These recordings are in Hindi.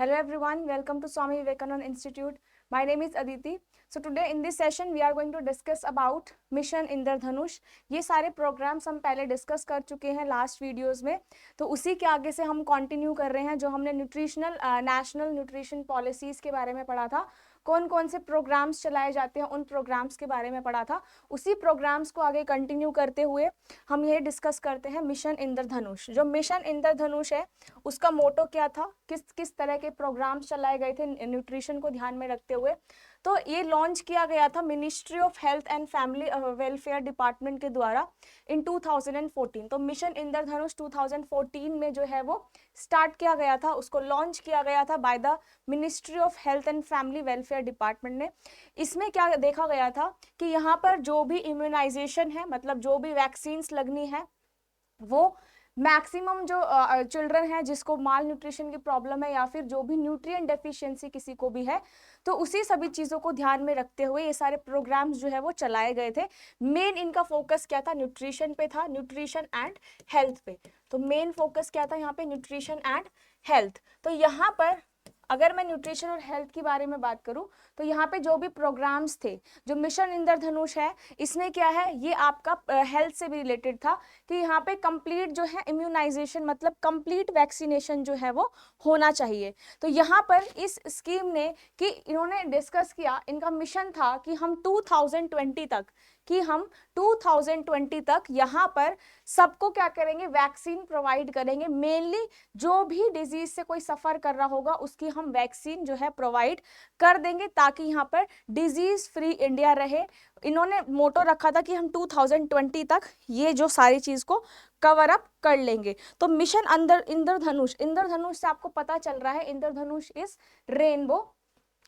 Hello everyone, welcome to Swami Vivekananda Institute. My name is Aditi. So today in this session we are going to discuss about Mission इंद्रधनुष। ये सारे प्रोग्राम्स हम पहले डिस्कस कर चुके हैं लास्ट वीडियोस में, तो उसी के आगे से हम कंटिन्यू कर रहे हैं। जो हमने नेशनल न्यूट्रिशन पॉलिसीज के बारे में पढ़ा था, कौन कौन से प्रोग्राम्स चलाए जाते हैं उन प्रोग्राम्स के बारे में पढ़ा था, उसी प्रोग्राम्स को आगे कंटिन्यू करते हुए हम ये डिस्कस करते हैं मिशन इंद्रधनुष। जो मिशन इंद्रधनुष है उसका मोटो क्या था, किस किस तरह के प्रोग्राम्स चलाए गए थे न्यूट्रिशन को ध्यान में रखते हुए। तो ये लॉन्च किया गया था ministry of health and family welfare department के द्वारा इन 2014। तो मिशन इंद्रधनुष 2014 में जो है वो स्टार्ट किया गया था, उसको लॉन्च किया गया था by the ministry of health and family welfare department ने। इसमें क्या देखा गया था कि यहाँ पर जो भी इम्यूनाइजेशन है, मतलब जो भी वैक्सीन्स लगनी है, वो मैक्सिमम जो चिल्ड्रन है जिसको माल न्यूट्रिशन की प्रॉब्लम है या फिर जो भी न्यूट्रिएंट डेफिशिएंसी किसी को भी है, तो उसी सभी चीज़ों को ध्यान में रखते हुए ये सारे प्रोग्राम्स जो है वो चलाए गए थे। मेन इनका फोकस क्या था, न्यूट्रिशन पे था, न्यूट्रिशन एंड हेल्थ पे। तो मेन फोकस क्या था यहाँ पे, न्यूट्रिशन एंड हेल्थ। तो यहाँ पर अगर मैं न्यूट्रिशन और हेल्थ के बारे में बात करूं तो यहाँ पे जो भी प्रोग्राम्स थे, जो मिशन इंद्रधनुष है, इसमें क्या है, ये आपका हेल्थ से भी रिलेटेड था कि यहाँ पे कंप्लीट जो है इम्यूनाइजेशन, मतलब कंप्लीट वैक्सीनेशन जो है वो होना चाहिए। तो यहाँ पर इस स्कीम ने कि इन्होंने डिस्कस किया, इनका मिशन था कि हम 2020 तक यहाँ पर सबको क्या करेंगे, वैक्सीन प्रोवाइड करेंगे। मेनली जो भी डिजीज से कोई सफर कर रहा होगा उसकी हम वैक्सीन जो है प्रोवाइड कर देंगे ताकि यहाँ पर डिजीज फ्री इंडिया रहे। इन्होंने मोटो रखा था कि हम 2020 तक ये जो सारी चीज को कवर अप कर लेंगे। तो मिशन इंद्रधनुष से आपको पता चल रहा है, इंद्रधनुष इज रेनबो।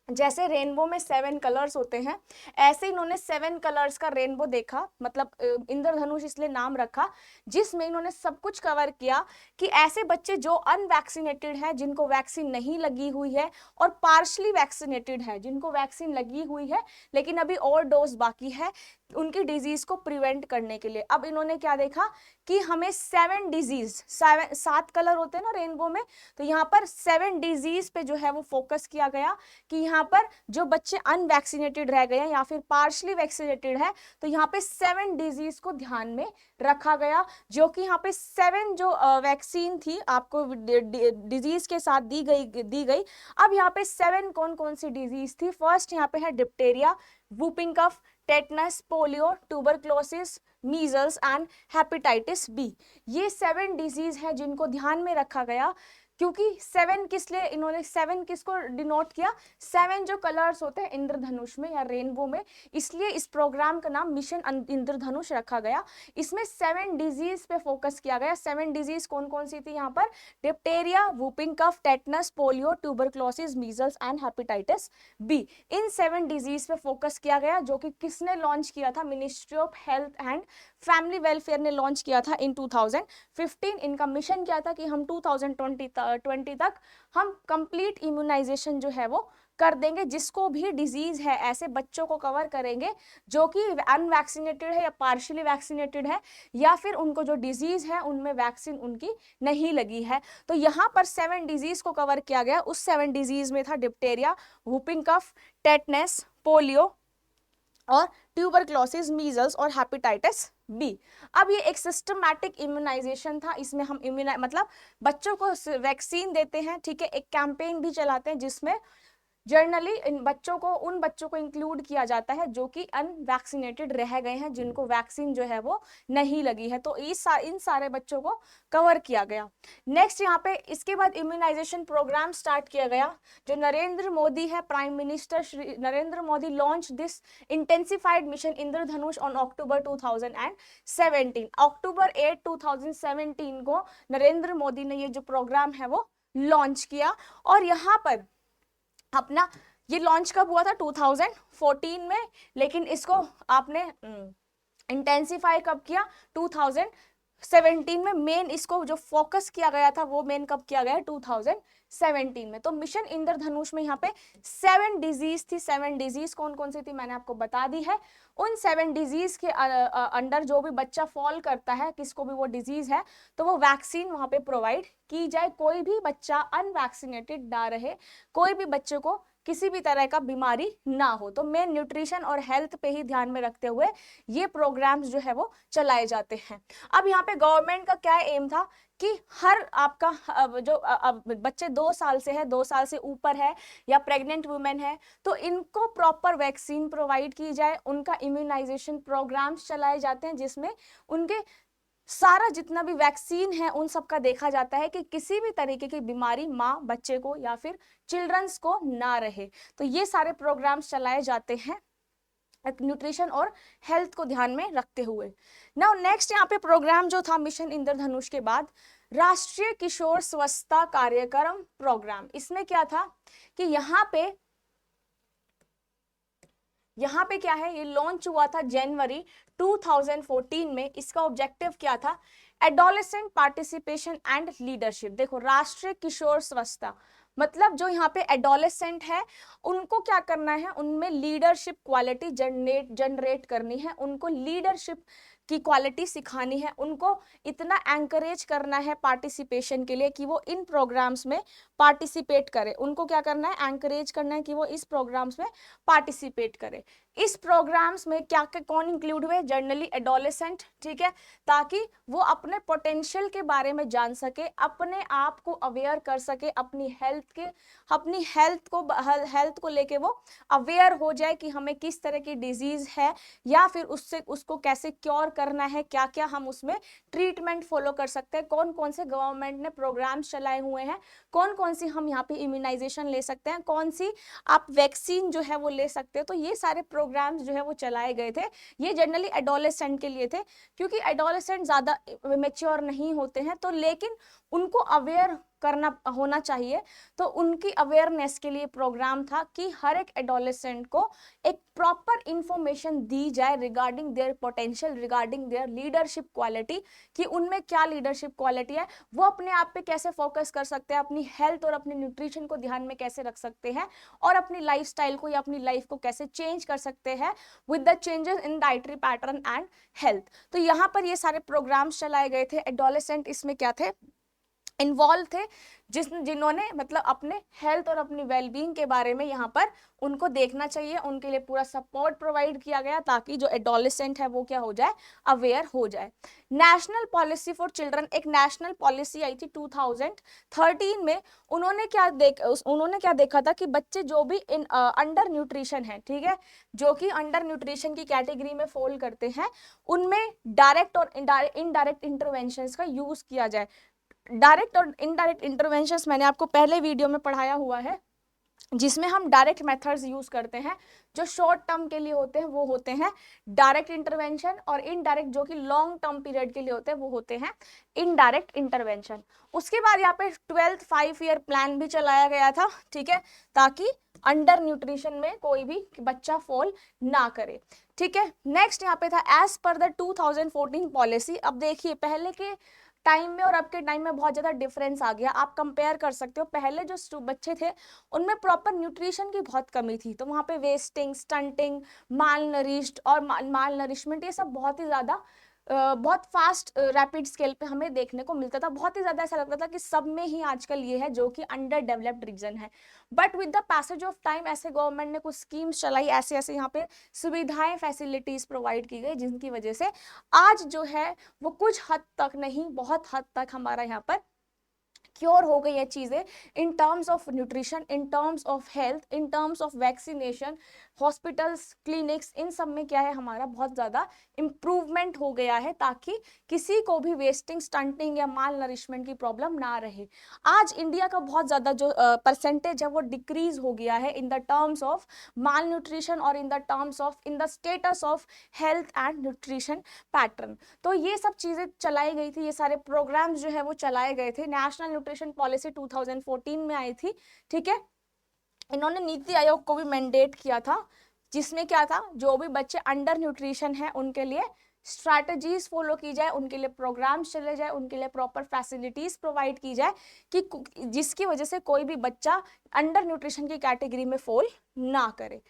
जैसे रेनबो में 7 कलर्स होते हैं, ऐसे इन्होंने 7 कलर्स का रेनबो देखा, मतलब इंद्रधनुष इसलिए नाम रखा, जिसमें इन्होंने सब कुछ कवर किया कि ऐसे बच्चे जो अनवैक्सीनेटेड हैं, जिनको वैक्सीन नहीं लगी हुई है, और पार्शली वैक्सीनेटेड है, जिनको वैक्सीन लगी हुई है लेकिन अभी और डोज बाकी है, उनकी डिजीज को प्रिवेंट करने के लिए। अब इन्होंने क्या देखा कि हमें 7 कलर होते हैं ना रेनबो में, तो यहाँ पर 7 डिजीज पे जो है वो फोकस किया गया कि यहाँ पर जो बच्चे अनवैक्सीनेटेड रह गए हैं या फिर पार्शली वैक्सीनेटेड है, तो यहाँ पे 7 डिजीज को ध्यान में रखा गया, जो कि यहाँ पे 7 जो वैक्सीन थी आपको डिजीज के साथ दी गई। अब यहाँ पे 7 कौन कौन सी डिजीज थी। फर्स्ट यहाँ पे है diphtheria, whooping cough, tetanus, polio, tuberculosis, measles and hepatitis B. ये 7 डिजीज है जिनको ध्यान में रखा गया। क्योंकि 7 किस लिए इन्होंने 7 किसको डिनोट किया, 7 जो कलर्स होते हैं इंद्रधनुष में या रेनबो में, इसलिए इस प्रोग्राम का नाम मिशन इंद्रधनुष रखा गया। इसमें 7 डिजीज पे फोकस किया गया। 7 डिजीज कौन कौन सी थी यहाँ पर, diphtheria, whooping cough, tetanus, polio, tuberculosis, measles and hepatitis B. इन 7 डिजीज पे फोकस किया गया, जो कि किसने लॉन्च किया था, ministry of health and family welfare ने लॉन्च किया था इन 2015। इनका मिशन क्या था कि हम 2020 तक हम कंप्लीट इम्यूनाइजेशन जो है वो कर देंगे, जिसको भी डिजीज है ऐसे बच्चों को कवर करेंगे जो कि अनवैक्सीनेटेड है या पार्शियली वैक्सीनेटेड है, या फिर उनको जो डिजीज है उनमें वैक्सीन उनकी नहीं लगी है। तो यहाँ पर 7 डिजीज को कवर किया गया। उस 7 डिजीज में था diphtheria, whooping cough, tetanus, polio और ट्यूबरक्लोसिस, मीजल्स और हेपेटाइटिस बी। अब ये एक सिस्टमैटिक इम्यूनाइजेशन था। इसमें हम मतलब बच्चों को वैक्सीन देते हैं, ठीक है, एक कैंपेन भी चलाते हैं जिसमें जर्नली उन बच्चों को इंक्लूड किया जाता है जो कि अनवैक्सीनेटेड रह गए हैं, जिनको वैक्सीन जो है वो नहीं लगी है। तो इन सारे बच्चों को कवर किया गया। नेक्स्ट यहाँ पे इसके बाद इम्यूनाइजेशन प्रोग्राम स्टार्ट किया गया। जो नरेंद्र मोदी है, prime minister Shri Narendra Modi launch this intensified mission Indradhanush on October 2017। अक्टूबर 8, 2017 को नरेंद्र मोदी ने ये जो प्रोग्राम है वो लॉन्च किया। और यहाँ पर अपना ये लॉन्च कब हुआ था, 2014 में, लेकिन इसको आपने इंटेंसिफाई कब किया, 2017 में। मेन इसको जो फोकस किया गया था वो मेन कब किया गया, 2017 2017 में। तो मिशन इंद्रधनुष में यहाँ पे 7 डिजीज थी। 7 डिजीज कौन कौन सी थी मैंने आपको बता दी है। उन 7 डिजीज के अंडर जो भी बच्चा फॉल करता है, किसको भी वो डिजीज है, तो वो वैक्सीन वहां पे प्रोवाइड की जाए। कोई भी बच्चा अनवैक्सीनेटेड ना रहे, कोई भी बच्चे को किसी भी तरह का बीमारी ना हो। तो मेन न्यूट्रिशन और हेल्थ पे ही ध्यान में रखते हुए ये प्रोग्राम्स जो है वो चलाए जाते हैं। अब यहाँ पे गवर्नमेंट का क्या एम था कि हर आपका जो बच्चे 2 साल से है, 2 साल से ऊपर है या प्रेग्नेंट वुमेन है, तो इनको प्रॉपर वैक्सीन प्रोवाइड की जाए। उनका इम्यूनाइजेशन प्रोग्राम्स चलाए जाते हैं जिसमें उनके सारा जितना भी वैक्सीन है उन सब का देखा जाता है कि किसी भी तरीके की बीमारी माँ बच्चे को या फिर चिल्ड्रंस को ना रहे। तो ये सारे प्रोग्राम्स चलाए जाते हैं न्यूट्रिशन और हेल्थ को ध्यान में रखते हुए। नाउ नेक्स्ट यहाँ पे प्रोग्राम जो था मिशन इंद्रधनुष के बाद, राष्ट्रीय किशोर स्वच्छता कार्यक्रम प्रोग्राम। इसमें क्या था कि यहाँ पे क्या है, ये लॉन्च हुआ था जनवरी 2014 में। इसका ऑब्जेक्टिव क्या था, एडोलेसेंट पार्टिसिपेशन एंड लीडरशिप। देखो राष्ट्रीय किशोर स्वच्छता मतलब जो यहाँ पे एडोलेसेंट है उनको क्या करना है, उनमें लीडरशिप क्वालिटी जनरेट करनी है, उनको लीडरशिप की क्वालिटी सिखानी है, उनको इतना एंकरेज करना है पार्टिसिपेशन के लिए कि वो इन प्रोग्राम्स में पार्टिसिपेट करे। उनको क्या करना है, एंकरेज करना है कि वो इस प्रोग्राम्स में पार्टिसिपेट करे। इस प्रोग्राम्स में क्या क्या कौन इंक्लूड हुए, जनरली एडोलेसेंट, ठीक है, ताकि वो अपने पोटेंशियल के बारे में जान सके, अपने आप को अवेयर कर सके, अपनी हेल्थ को लेके वो अवेयर हो जाए कि हमें किस तरह की डिजीज है या फिर उसको कैसे क्योर करना है, क्या क्या हम उसमें ट्रीटमेंट फॉलो कर सकते हैं, कौन कौन से गवर्नमेंट ने प्रोग्राम्स चलाए हुए हैं, कौन कौन सी हम यहाँ पे इम्यूनाइजेशन ले सकते हैं, कौन सी आप वैक्सीन जो है वो ले सकते हो। तो ये सारे प्रोग्राम्स जो है वो चलाए गए थे। ये जनरली एडोलेसेंट के लिए थे क्योंकि एडोलेसेंट ज्यादा मैच्योर नहीं होते हैं, तो लेकिन उनको अवेयर करना होना चाहिए। तो उनकी अवेयरनेस के लिए प्रोग्राम था कि हर एक एडोलेसेंट को एक प्रॉपर इंफॉर्मेशन दी जाए regarding their potential, regarding their leadership quality, कि उनमें क्या लीडरशिप क्वालिटी है, वो अपने आप पे कैसे फोकस कर सकते हैं, अपनी हेल्थ और अपनी न्यूट्रिशन को ध्यान में कैसे रख सकते हैं और अपनी लाइफस्टाइल को या अपनी लाइफ को कैसे चेंज कर सकते हैं with the changes in dietary pattern and health. तो यहाँ पर ये सारे प्रोग्राम्स चलाए गए थे। एडोलेसेंट इसमें क्या थे, इन्वॉल्व थे, जिन्होंने मतलब अपने हेल्थ और अपनी वेलबींग के बारे में यहाँ पर उनको देखना चाहिए, उनके लिए पूरा सपोर्ट प्रोवाइड किया गया ताकि जो एडोलेसेंट है वो क्या हो जाए, अवेयर हो जाए। नेशनल पॉलिसी फॉर चिल्ड्रन, एक नेशनल पॉलिसी आई थी 2013 में। उन्होंने क्या देखा था कि बच्चे जो भी अंडर न्यूट्रिशन है, ठीक है, जो कि अंडर न्यूट्रिशन की कैटेगरी में फॉल करते हैं, उनमें डायरेक्ट और इनडायरेक्ट इंटरवेंशंस का यूज किया जाए। डायरेक्ट और इनडायरेक्ट इंटरवेंशंस मैंने आपको पहले वीडियो में पढ़ाया हुआ है, जिसमें हम डायरेक्ट मेथड्स यूज करते हैं जो शॉर्ट टर्म के लिए होते हैं वो होते हैं डायरेक्ट इंटरवेंशन, और इनडायरेक्ट जो कि लॉन्ग टर्म पीरियड के लिए होते हैं वो होते हैं इनडायरेक्ट इंटरवेंशन। उसके बाद यहाँ पे 12th 5 ईयर प्लान भी चलाया गया था, ठीक है, ताकि अंडर न्यूट्रिशन में कोई भी बच्चा फॉल ना करे, ठीक है। नेक्स्ट यहाँ पे था एज पर द 2014 पॉलिसी। अब देखिए पहले के टाइम में और अब के टाइम में बहुत ज्यादा डिफरेंस आ गया। आप कंपेयर कर सकते हो, पहले जो बच्चे थे उनमें प्रॉपर न्यूट्रिशन की बहुत कमी थी, तो वहां पे वेस्टिंग, स्टंटिंग, माल नरिश्ड और माल नरिशमेंट, ये सब बहुत ही ज्यादा बहुत फास्ट रैपिड स्केल पे हमें देखने को मिलता था। बहुत ही ज्यादा ऐसा लगता था कि सब में ही आजकल ये है जो कि अंडर डेवलप्ड रीजन है। But with the passage of time ऐसे गवर्नमेंट ने कुछ स्कीम्स चलाई, ऐसे ऐसे यहाँ पे सुविधाएं, फैसिलिटीज प्रोवाइड की गई, जिनकी वजह से आज जो है वो कुछ हद तक नहीं, बहुत हद तक हमारा यहाँ पर क्योर हो गई है चीजें in terms of nutrition, in terms of health, in terms of vaccination, hospitals, clinics, इन सब में क्या है हमारा बहुत ज्यादा इंप्रूवमेंट हो गया है ताकि किसी को भी वेस्टिंग, स्टंटिंग या माल नरिशमेंट की प्रॉब्लम ना रहे। आज इंडिया का बहुत ज्यादा जो परसेंटेज है वो डिक्रीज हो गया है in the terms of malnutrition और in the terms of in the status of health and nutrition pattern. तो ये सब चीजें चलाई गई थी, ये सारे प्रोग्राम्स जो है वो चलाए गए थे। नेशनल न्यूट्रिशन पॉलिसी 2014 में आई थी, ठीक है। इन्होंने नीति आयोग को भी मैंडेट किया था, जिसमें क्या था, जो भी बच्चे अंडर न्यूट्रिशन है उनके लिए स्ट्रैटेजीज फॉलो की जाए, उनके लिए प्रोग्राम्स चले जाए, उनके लिए प्रॉपर फैसिलिटीज प्रोवाइड की जाए कि जिसकी वजह से कोई भी बच्चा अंडर न्यूट्रिशन की कैटेगरी में फॉल ना करे।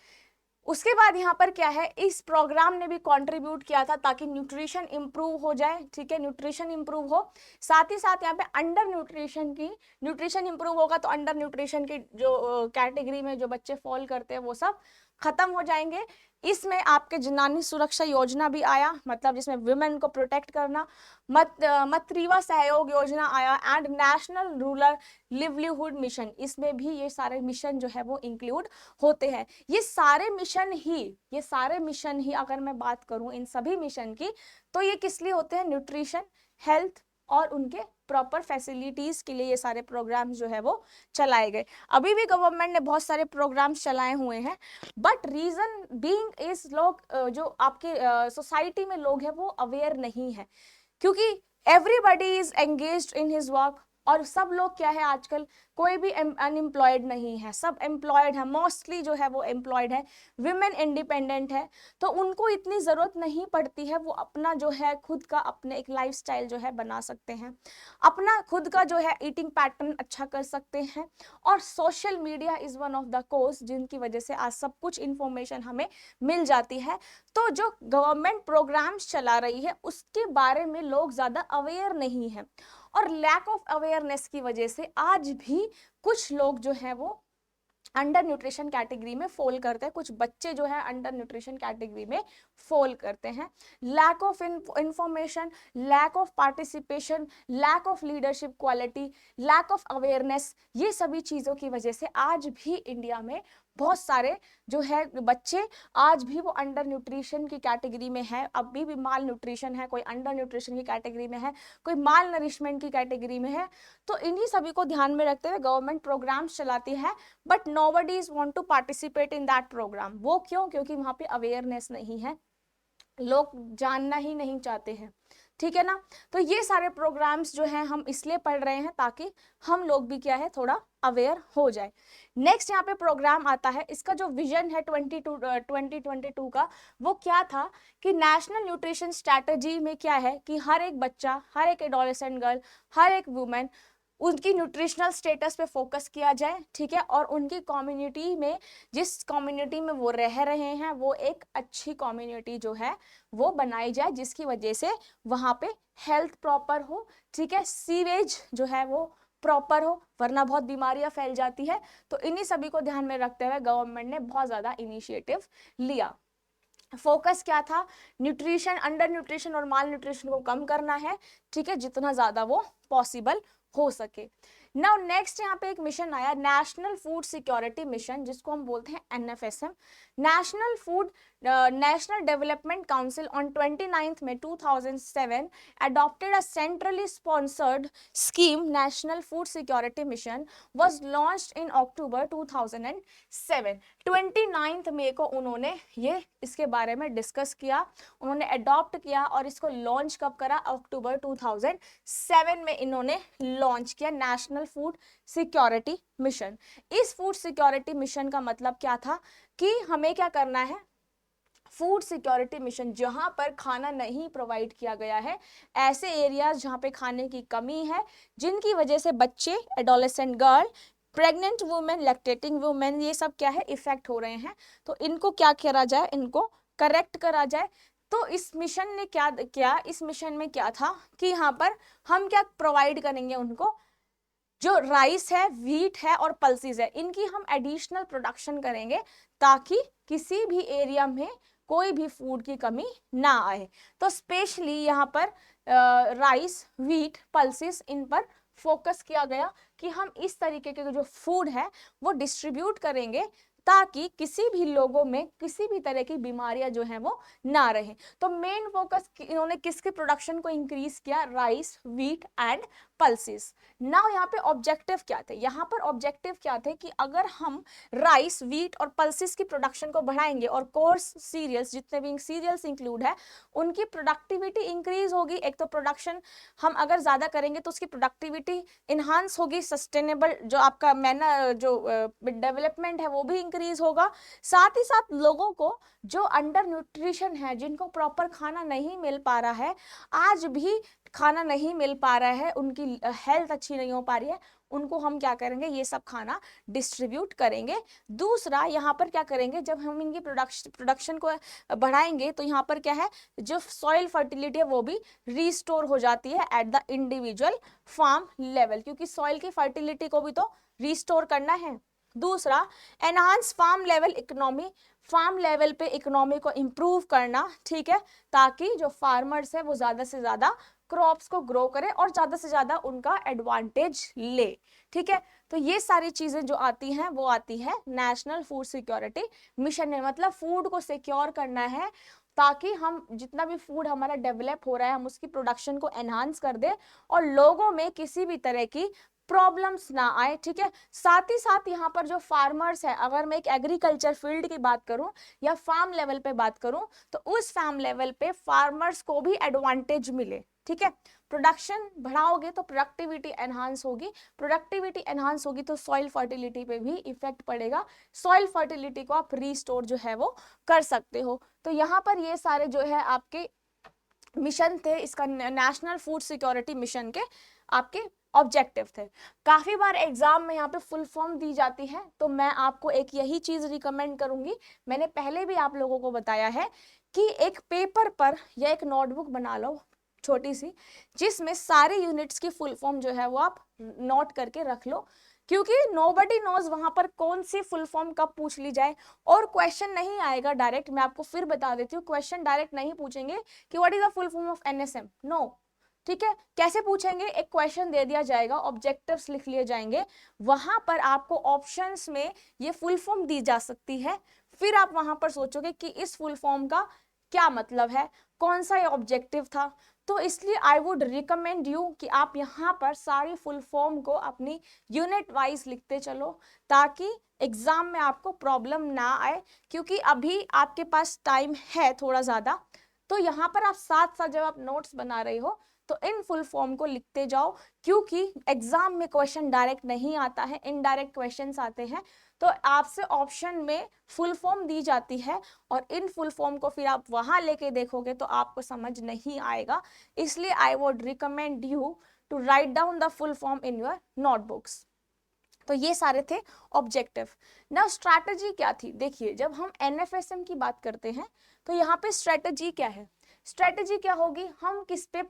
उसके बाद यहाँ पर क्या है, इस प्रोग्राम ने भी कंट्रीब्यूट किया था ताकि न्यूट्रिशन इंप्रूव हो जाए, ठीक है, न्यूट्रिशन इंप्रूव हो। साथ ही साथ यहाँ पे अंडर न्यूट्रिशन की, न्यूट्रिशन इंप्रूव होगा तो अंडर न्यूट्रिशन की जो कैटेगरी में जो बच्चे फॉल करते हैं वो सब खत्म हो जाएंगे। इसमें आपके जनानी सुरक्षा योजना भी आया, मतलब जिसमें वुमेन को प्रोटेक्ट करना, मातृत्व सहयोग योजना आया, and national rural livelihood mission, इसमें भी ये सारे मिशन जो है वो इंक्लूड होते हैं। ये सारे मिशन ही अगर मैं बात करूं इन सभी मिशन की, तो ये किस लिए होते हैं, न्यूट्रिशन, हेल्थ और उनके प्रॉपर फैसिलिटीज के लिए ये सारे प्रोग्राम्स जो है वो चलाए गए। अभी भी गवर्नमेंट ने बहुत सारे प्रोग्राम्स चलाए हुए हैं, बट रीजन बीइंग इज लोग जो आपके सोसाइटी में लोग हैं वो अवेयर नहीं है, क्योंकि everybody is engaged in his work, और सब लोग क्या है आजकल, कोई भी अनएम्प्लॉयड नहीं है, सब एम्प्लॉयड है, मोस्टली जो है वो एम्प्लॉयड है, विमेन इंडिपेंडेंट है, तो उनको इतनी ज़रूरत नहीं पड़ती है, वो अपना जो है खुद का अपने एक लाइफस्टाइल जो है बना सकते हैं, अपना खुद का जो है ईटिंग पैटर्न अच्छा कर सकते हैं। और social media is one of the course जिनकी वजह से आज सब कुछ इंफॉर्मेशन हमें मिल जाती है। तो जो गवर्नमेंट प्रोग्राम्स चला रही है उसके बारे में लोग ज़्यादा अवेयर नहीं है, और लैक ऑफ अवेयरनेस की वजह से आज भी कुछ लोग जो है वो अंडर न्यूट्रिशन कैटेगरी में फॉल करते हैं, कुछ बच्चे जो है अंडर न्यूट्रिशन कैटेगरी में फॉल करते हैं। Lack of information, lack of participation, lack of leadership quality, lack of awareness, ये सभी चीज़ों की वजह से आज भी इंडिया में बहुत सारे जो है बच्चे आज भी वो अंडर न्यूट्रिशन की कैटेगरी में है, अभी भी माल न्यूट्रिशन है, कोई अंडर न्यूट्रिशन की कैटेगरी में है, कोई माल नरिशमेंट की कैटेगरी में है। तो इन्हीं सभी को ध्यान में रखते हुए गवर्नमेंट प्रोग्राम्स चलाती है, but nobody's want to participate in that program. वो क्यों? क्योंकि वहां पे अवेयरनेस नहीं है, लोग जानना ही नहीं चाहते हैं, ठीक है ना। तो ये सारे प्रोग्राम्स जो हैं हम इसलिए पढ़ रहे हैं ताकि हम लोग भी क्या है थोड़ा अवेयर हो जाए। नेक्स्ट यहाँ पे प्रोग्राम आता है, इसका जो विजन है 2022 का, वो क्या था कि नेशनल न्यूट्रिशन स्ट्रैटेजी में क्या है कि हर एक बच्चा, हर एक एडोलेसेंट गर्ल, हर एक वुमेन, उनकी न्यूट्रिशनल स्टेटस पे फोकस किया जाए, ठीक है, और उनकी कम्युनिटी में, जिस कम्युनिटी में वो रह रहे हैं, वो एक अच्छी कम्युनिटी जो है वो बनाई जाए, जिसकी वजह से वहाँ पे हेल्थ प्रॉपर हो, ठीक है, सीवेज जो है वो प्रॉपर हो, वरना बहुत बीमारियां फैल जाती है। तो इन्हीं सभी को ध्यान में रखते हुए गवर्नमेंट ने बहुत ज़्यादा इनिशिएटिव लिया। फोकस क्या था? न्यूट्रिशन, अंडर न्यूट्रिशन और माल न्यूट्रिशन को कम करना है, ठीक है, जितना ज़्यादा वो पॉसिबल हो सके। नाउ नेक्स्ट यहाँ पे एक मिशन आया, नेशनल फूड सिक्योरिटी मिशन, जिसको हम बोलते हैं NFSM, national development council on 29 May 2007 adopted a centrally sponsored scheme, National Food Security Mission was launched in October 2007। 29 मई को उन्होंने ये इसके बारे में डिस्कस किया, उन्होंने अडॉप्ट किया, और इसको लॉन्च कब करा? अक्टूबर 2007 में इन्होंने लॉन्च किया नेशनल फूड सिक्योरिटी मिशन। इस फूड सिक्योरिटी मिशन का मतलब क्या था कि हमें क्या करना है, फूड सिक्योरिटी मिशन, जहां पर खाना नहीं प्रोवाइड किया गया है, ऐसे एरियाज जहां पे खाने की कमी है, जिनकी वजह से बच्चे, adolescent girl, pregnant women, lactating women, ये सब क्या है इफेक्ट हो रहे हैं, तो इनको क्या करा जाए, इनको करेक्ट करा जाए। तो इस मिशन ने क्या किया, इस मिशन में क्या था कि यहाँ पर हम क्या प्रोवाइड करेंगे उनको, जो राइस है, व्हीट है और पल्सेस है, इनकी हम एडिशनल प्रोडक्शन करेंगे ताकि किसी भी एरिया में कोई भी फूड की कमी ना आए। तो स्पेशली यहाँ पर राइस, व्हीट, पल्सेस, इन पर फोकस किया गया कि हम इस तरीके के जो फूड है वो डिस्ट्रीब्यूट करेंगे ताकि किसी भी लोगों में किसी भी तरह की बीमारियां जो हैं वो ना रहे। तो मेन फोकस इन्होंने किसके प्रोडक्शन को इंक्रीज किया? Rice, wheat and pulses. Now यहाँ पे ऑब्जेक्टिव क्या थे? यहाँ पर ऑब्जेक्टिव क्या थे कि अगर हम राइस, व्हीट और पल्सेस की प्रोडक्शन को बढ़ाएंगे और कोर्स सीरियल्स, जितने भी सीरियल्स इंक्लूड है, उनकी प्रोडक्टिविटी इंक्रीज होगी। एक तो प्रोडक्शन हम अगर ज्यादा करेंगे तो उसकी प्रोडक्टिविटी इन्हांस होगी, सस्टेनेबल जो आपका जो डेवलपमेंट है वो भी इंक्रीज होगा। साथ ही साथ लोगों को जो अंडर न्यूट्रिशन है, जिनको प्रॉपर खाना नहीं मिल पा रहा है, आज भी खाना नहीं मिल पा रहा है, उनकी हेल्थ अच्छी नहीं हो पा रही है, उनको हम क्या करेंगे, ये सब खाना डिस्ट्रीब्यूट करेंगे। दूसरा यहाँ पर क्या करेंगे, जब हम इनकी प्रोडक्शन को बढ़ाएंगे तो यहाँ पर क्या है, जो सॉइल फर्टिलिटी है वो भी रिस्टोर हो जाती है at the individual farm level, क्योंकि सॉइल की फर्टिलिटी को भी तो रिस्टोर करना है। दूसरा, enhance farm level economy, farm level पे इकोनॉमी को इंप्रूव करना, ठीक है, ताकि जो फार्मर्स है वो ज्यादा से ज्यादा क्रॉप्स को ग्रो करे और ज्यादा से ज्यादा उनका एडवांटेज ले, ठीक है। तो ये सारी चीजें जो आती हैं वो आती है नेशनल फूड सिक्योरिटी मिशन में, मतलब फूड को सिक्योर करना है ताकि हम जितना भी फूड हमारा डेवलप हो रहा है हम उसकी प्रोडक्शन को एनहांस कर दे और लोगों में किसी भी तरह की प्रॉब्लम्स ना आए, ठीक है। साथ ही साथ यहाँ पर जो फार्मर्स है, अगर मैं एक एग्रीकल्चर फील्ड की बात करूं या फार्म लेवल पे बात करूं, तो उस फार्म लेवल पे फार्मर्स को भी एडवांटेज मिले, ठीक है। प्रोडक्शन बढ़ाओगे तो प्रोडक्टिविटी एनहांस होगी, प्रोडक्टिविटी एनहांस होगी तो सॉइल फर्टिलिटी पे भी इफेक्ट पड़ेगा, सॉइल फर्टिलिटी को आप रीस्टोर जो है वो कर सकते हो। तो यहाँ पर ये सारे जो है आपके मिशन थे, इसका नेशनल फूड सिक्योरिटी मिशन के आपके ऑब्जेक्टिव थे। काफी बार एग्जाम में यहाँ पे फुल फॉर्म दी जाती है, तो मैं आपको एक यही चीज रिकमेंड करूंगी, मैंने पहले भी आप लोगों को बताया है कि एक पेपर पर या एक नोटबुक बना लो छोटी सी, जिसमें सारे यूनिट्स की फुल फॉर्म जो है वो आप नोट करके रख लो, क्योंकि नोबडी नोज वहां पर कौन सी फुल फॉर्म कब पूछ ली जाए। और क्वेश्चन नहीं आएगा डायरेक्ट, मैं आपको फिर बता देती हूँ, क्वेश्चन डायरेक्ट नहीं पूछेंगे कि what is the full form of NSM, no, ठीक है। कैसे पूछेंगे, एक क्वेश्चन दे दिया जाएगा, ऑब्जेक्टिव्स लिख लिए जाएंगे, वहां पर आपको ऑप्शंस में ये फुल फॉर्म दी जा सकती है, फिर आप वहां पर सोचोगे कि इस फुल फॉर्म का क्या मतलब है, कौन सा ये ऑब्जेक्टिव था। तो इसलिए आई वुड रिकमेंड यू कि आप यहाँ पर सारी फुल फॉर्म को अपनी यूनिट वाइज लिखते चलो, ताकि एग्जाम में आपको प्रॉब्लम ना आए, क्योंकि अभी आपके पास टाइम है थोड़ा ज्यादा, तो यहाँ पर आप साथ साथ जब आप नोट्स बना रहे हो तो इन फुल फॉर्म को लिखते जाओ, क्योंकि एग्जाम में क्वेश्चन डायरेक्ट नहीं आता है, इनडायरेक्ट क्वेश्चंस आते हैं। तो आपसे ऑप्शन में फुल फॉर्म दी जाती है और इन फुल फॉर्म को फिर आप वहां लेके देखोगे तो आपको समझ नहीं आएगा, इसलिए I would recommend you to write down the full form in your notebooks. तो ये सारे थे ऑब्जेक्टिव। नाउ स्ट्रैटेजी क्या थी, देखिए जब हम एनएफएसएम की बात करते हैं तो यहाँ पे स्ट्रैटेजी क्या है, स्ट्रैटेजी क्या होगी, हम किस पे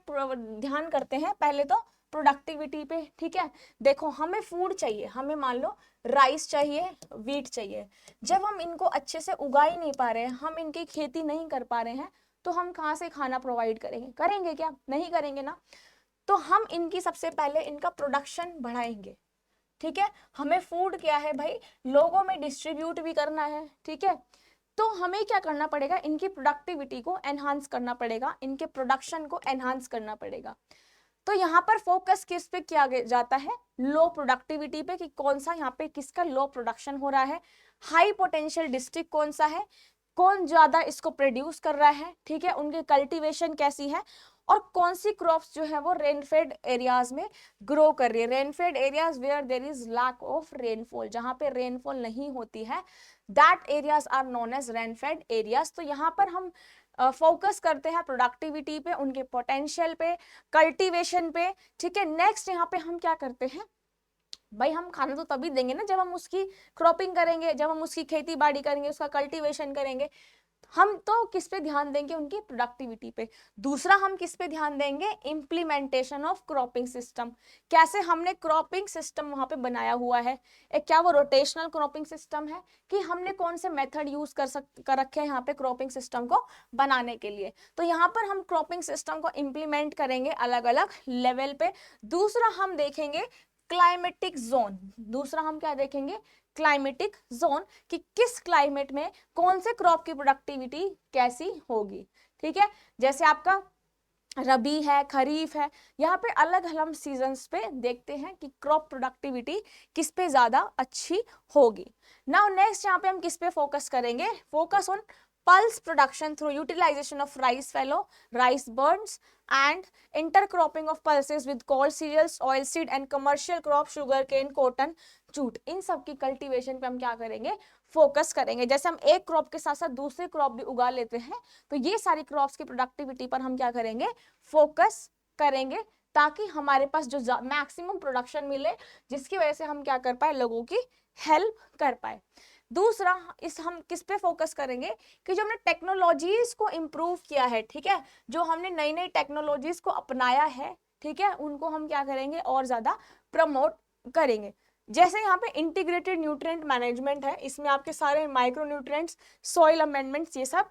ध्यान करते हैं, पहले तो प्रोडक्टिविटी पे, ठीक है। देखो हमें फूड चाहिए, हमें मान लो राइस चाहिए, वीट चाहिए, जब हम इनको अच्छे से उगा ही नहीं पा रहे हैं, हम इनकी खेती नहीं कर पा रहे हैं, तो हम कहाँ से खाना प्रोवाइड करेंगे, करेंगे क्या, नहीं करेंगे ना। तो हम इनकी सबसे पहले इनका प्रोडक्शन बढ़ाएंगे, ठीक है। हमें फूड क्या है भाई, लोगों में डिस्ट्रीब्यूट भी करना है, ठीक है। तो हमें क्या करना पड़ेगा, इनकी प्रोडक्टिविटी को एनहांस करना पड़ेगा, इनके प्रोडक्शन को एनहांस करना पड़ेगा। तो यहाँ पर फोकस किस पे किया जाता है, लो प्रोडक्टिविटी पे, कि कौन सा यहाँ पे किसका लो प्रोडक्शन हो रहा है, हाई पोटेंशियल डिस्ट्रिक्ट कौन सा है, कौन ज्यादा इसको प्रोड्यूस कर रहा है, ठीक है, उनकी कल्टीवेशन कैसी है, और कौन सी क्रॉप्स जो है वो रेनफेड एरियाज में ग्रो कर रही है, rainfed areas where there is lack of rainfall, जहां पे रेनफॉल नहीं होती है, that areas are known as rainfed areas. तो यहाँ पर हम फोकस करते हैं प्रोडक्टिविटी पे, उनके पोटेंशियल पे, कल्टीवेशन पे, ठीक है। नेक्स्ट यहाँ पे हम क्या करते हैं, भाई हम खाना तो तभी देंगे ना जब हम उसकी क्रॉपिंग करेंगे, जब हम उसकी खेती बाड़ी करेंगे, उसका कल्टीवेशन करेंगे, हम तो किस पे ध्यान देंगे, उनकी प्रोडक्टिविटी पे। दूसरा हम किस पे ध्यान देंगे, इम्प्लीमेंटेशन ऑफ क्रॉपिंग सिस्टम, कैसे हमने क्रॉपिंग सिस्टम वहां पे बनाया हुआ है, एक क्या वो रोटेशनल क्रॉपिंग सिस्टम है, कि हमने कौन से मेथड यूज कर रखे हैं यहाँ पे क्रॉपिंग सिस्टम को बनाने के लिए। तो यहाँ पर हम क्रॉपिंग सिस्टम को इम्प्लीमेंट करेंगे अलग अलग लेवल पे। दूसरा हम देखेंगे क्लाइमेटिक जोन, दूसरा हम क्या देखेंगे, क्लाइमेटिक जोन, कि किस क्लाइमेट में कौन से क्रॉप की प्रोडक्टिविटी कैसी होगी, ठीक है। जैसे आपका रबी है, खरीफ है, यहाँ पे अलग अलग सीजन्स पे देखते हैं कि क्रॉप प्रोडक्टिविटी किस पे ज्यादा अच्छी होगी। नाउ नेक्स्ट यहाँ पे हम किस पे फोकस करेंगे, focus on pulse production through utilization of rice fallow, rice burns and intercropping of pulses with cold cereals, oilseed and commercial crop sugar cane, cotton, jute, इन सब की कल्टीवेशन पे हम क्या करेंगे, फोकस करेंगे। जैसे हम एक क्रॉप के साथ साथ दूसरे क्रॉप भी उगा लेते हैं, तो ये सारी क्रॉप्स की प्रोडक्टिविटी पर हम क्या करेंगे, फोकस करेंगे, ताकि हमारे पास जो मैक्सिमम प्रोडक्शन मिले, जिसकी वजह से हम क्या कर पाए, लोगों की हेल्प कर पाए। दूसरा, इस हम किस पे फोकस करेंगे कि जो हमने टेक्नोलॉजीज को इम्प्रूव किया है, ठीक है, जो हमने नई नई टेक्नोलॉजीज को अपनाया है, ठीक है, उनको हम क्या करेंगे, और ज्यादा प्रमोट करेंगे। जैसे यहाँ पे इंटीग्रेटेड न्यूट्रिएंट मैनेजमेंट है, इसमें आपके सारे माइक्रो न्यूट्रिएंट्स, सॉइल अमेंडमेंट्स, ये सब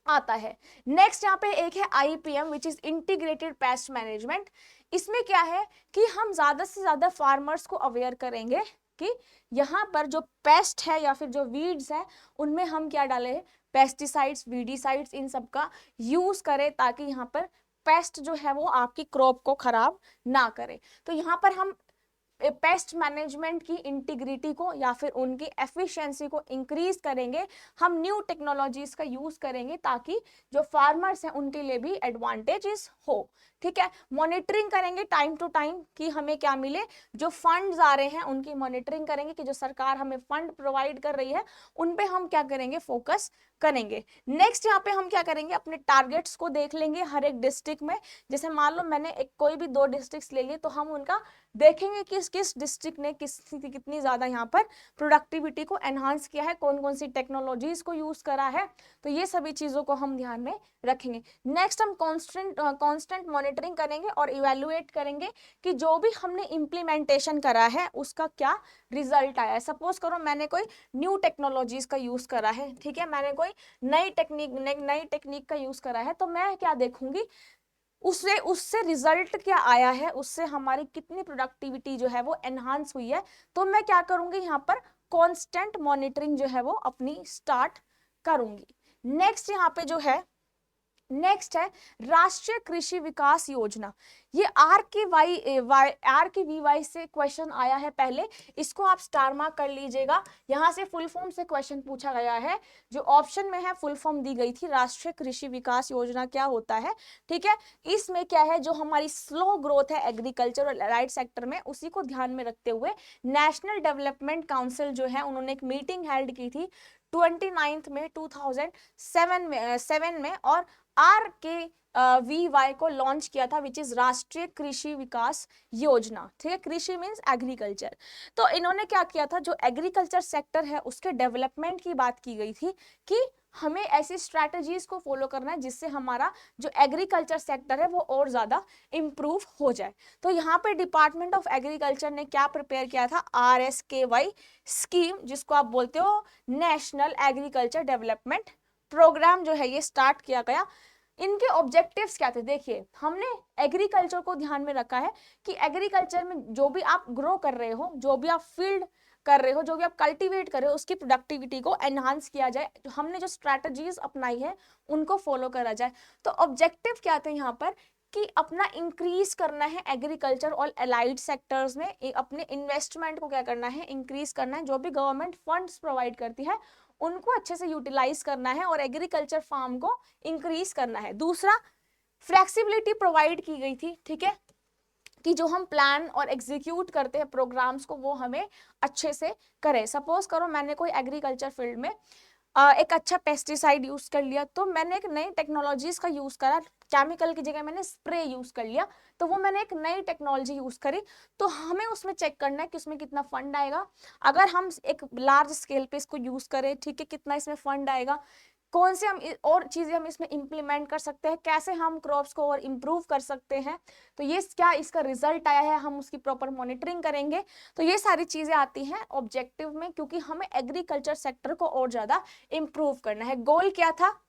आता है। नेक्स्ट यहाँ पे एक है IPM which is integrated pest management. इसमें क्या है कि हम ज्यादा से ज्यादा फार्मर्स को अवेयर करेंगे कि यहाँ पर जो पेस्ट है या फिर जो वीड्स है, उनमें हम क्या डालें, पेस्टिसाइड्स, वीडीसाइड्स, इन सब का यूज करें, ताकि यहाँ पर पेस्ट जो है वो आपकी क्रॉप को खराब ना करे। तो यहाँ पर हम पेस्ट मैनेजमेंट की इंटीग्रिटी को या फिर उनकी एफिशिएंसी को इंक्रीज करेंगे, हम न्यू टेक्नोलॉजीज का यूज करेंगे, ताकि जो फार्मर्स हैं उनके लिए भी एडवांटेजेस हो, ठीक है। मॉनिटरिंग करेंगे टाइम टू टाइम कि हमें क्या मिले, जो फंड्स आ रहे हैं उनकी मॉनिटरिंग करेंगे कि जो सरकार हमें फंड प्रोवाइड कर रही है उन पे हम क्या करेंगे, फोकस करेंगे। नेक्स्ट यहाँ पे हम क्या करेंगे, अपने टारगेट्स को देख लेंगे हर एक डिस्ट्रिक्ट में। जैसे मान लो मैंने एक कोई भी 2 डिस्ट्रिक्ट ले लिए, तो हम उनका देखेंगे कि किस डिस्ट्रिक्ट ने कितनी ज्यादा यहाँ पर प्रोडक्टिविटी को एनहांस किया है, कौन कौन सी टेक्नोलॉजीज को यूज करा है, तो ये सभी चीजों को हम ध्यान में रखेंगे। नेक्स्ट हम कांस्टेंट मॉनिटरिंग करेंगे और इवेलुएट करेंगे कि जो भी हमने इम्प्लीमेंटेशन करा है उसका क्या रिजल्ट आया है। सपोज करो मैंने कोई न्यू टेक्नोलॉजीज का यूज करा है, ठीक है, मैंने कोई नई टेक्निक का यूज करा है, तो मैं क्या देखूंगी, उससे रिजल्ट क्या आया है, उससे हमारी कितनी प्रोडक्टिविटी जो है वो एनहांस हुई है। तो मैं क्या करूंगी, यहाँ पर कांस्टेंट मॉनिटरिंग जो है वो अपनी स्टार्ट करूंगी। नेक्स्ट यहाँ पे जो है, नेक्स्ट है राष्ट्रीय कृषि विकास योजना। ये RKVY से क्वेश्चन आया है पहले, इसको आप स्टार मार्क कर लीजिएगा। यहाँ से फुल फॉर्म से क्वेश्चन पूछा गया है, जो ऑप्शन में है फुल फॉर्म दी गई थी, राष्ट्रीय कृषि विकास योजना क्या होता है, ठीक है। इसमें क्या है, जो हमारी स्लो ग्रोथ है एग्रीकल्चर और एलाइड सेक्टर में, उसी को ध्यान में रखते हुए नेशनल डेवलपमेंट काउंसिल जो है उन्होंने एक मीटिंग हेल्ड की थी 29 में 2007 में, और RKVY को लॉन्च किया था, विच इज राष्ट्रीय कृषि विकास योजना, ठीक है। कृषि मीन्स एग्रीकल्चर। तो इन्होंने क्या किया था, जो एग्रीकल्चर सेक्टर है उसके डेवलपमेंट की बात की गई थी कि हमें ऐसी स्ट्रैटेजीज को फॉलो करना है जिससे हमारा जो एग्रीकल्चर सेक्टर है वो और ज्यादा इंप्रूव हो जाए। तो यहाँ पे डिपार्टमेंट ऑफ एग्रीकल्चर ने क्या प्रिपेयर किया था, RSKY स्कीम, जिसको आप बोलते हो नेशनल एग्रीकल्चर डेवलपमेंट प्रोग्राम, जो है ये स्टार्ट किया गया। इनके ऑब्जेक्टिव्स क्या थे, देखिए हमने एग्रीकल्चर को ध्यान में रखा है कि एग्रीकल्चर में जो भी आप ग्रो कर रहे हो, जो भी आप फील्ड कर रहे हो, जो भी आप कल्टीवेट कर रहे हो, उसकी प्रोडक्टिविटी को एनहांस किया जाए, हमने जो स्ट्रैटेजीज अपनाई है उनको फॉलो करा जाए। तो ऑब्जेक्टिव क्या थे यहाँ पर कि अपना इंक्रीज करना है एग्रीकल्चर और एलाइड सेक्टर्स में, अपने इन्वेस्टमेंट को क्या करना है, इंक्रीज करना है, जो भी गवर्नमेंट फंड्स प्रोवाइड करती है उनको अच्छे से यूटिलाइज करना है और एग्रीकल्चर फार्म को इंक्रीज करना है। दूसरा, फ्लेक्सिबिलिटी प्रोवाइड की गई थी, ठीक है, कि जो हम प्लान और एग्जीक्यूट करते हैं प्रोग्राम्स को, वो हमें अच्छे से करें। सपोज करो मैंने कोई एग्रीकल्चर फील्ड में एक अच्छा पेस्टिसाइड यूज कर लिया, तो मैंने एक नई टेक्नोलॉजीज का यूज करा, केमिकल की जगह मैंने स्प्रे यूज कर लिया, तो वो मैंने एक नई टेक्नोलॉजी यूज करी। तो हमें उसमें चेक करना है कि उसमें कितना फंड आएगा, अगर हम एक लार्ज स्केल पे इसको यूज करें, ठीक है, कितना इसमें फंड आएगा, कौन से हम और चीजें हम इसमें इंप्लीमेंट कर सकते हैं, कैसे हम क्रॉप्स को और इम्प्रूव कर सकते हैं, तो ये क्या इसका रिजल्ट आया है, हम उसकी प्रॉपर मॉनिटरिंग करेंगे। तो ये सारी चीजें आती हैं ऑब्जेक्टिव में, क्योंकि हमें एग्रीकल्चर सेक्टर को और ज्यादा इम्प्रूव करना है। गोल क्या था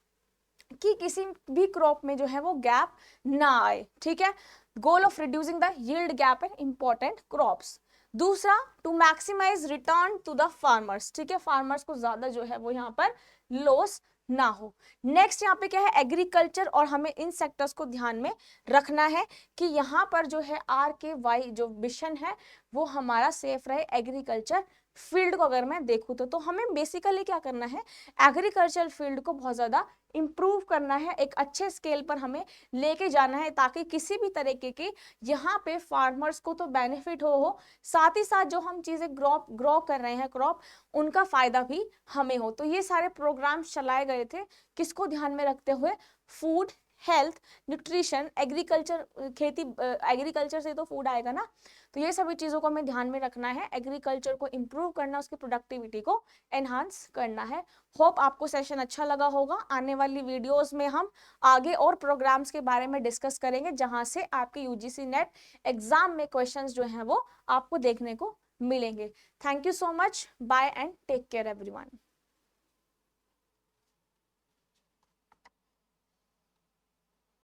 कि किसी भी क्रॉप में जो है वो गैप ना आए, ठीक है। Goal of reducing the yield gap in important crops. दूसरा, to maximize return to the farmers, ठीक है, फार्मर्स को ज्यादा जो है वो यहाँ पर लॉस ना हो। नेक्स्ट यहाँ पे क्या है, एग्रीकल्चर, और हमें इन सेक्टर्स को ध्यान में रखना है कि यहाँ पर जो है RKY जो विजन है वो हमारा सेफ रहे एग्रीकल्चर फील्ड को अगर मैं देखूँ तो हमें बेसिकली क्या करना है, एग्रीकल्चर फील्ड को बहुत ज़्यादा इम्प्रूव करना है, एक अच्छे स्केल पर हमें लेके जाना है, ताकि किसी भी तरीके की यहाँ पे फार्मर्स को तो बेनिफिट हो, साथ ही साथ जो हम चीज़ें ग्रो कर रहे हैं क्रॉप, उनका फायदा भी हमें हो। तो ये सारे प्रोग्राम्स चलाए गए थे, किसको ध्यान में रखते हुए, फूड, हेल्थ, न्यूट्रिशन, एग्रीकल्चर, खेती, एग्रीकल्चर से तो फूड आएगा ना, तो ये सभी चीज़ों को हमें ध्यान में रखना है, एग्रीकल्चर को इम्प्रूव करना, उसकी प्रोडक्टिविटी को एनहांस करना है। होप आपको सेशन अच्छा लगा होगा। आने वाली वीडियोस में हम आगे और प्रोग्राम्स के बारे में डिस्कस करेंगे, जहां से आपके यूजीसी नेट एग्जाम में क्वेश्चंस जो हैं वो आपको देखने को मिलेंगे। Thank you so much, bye and take care everyone.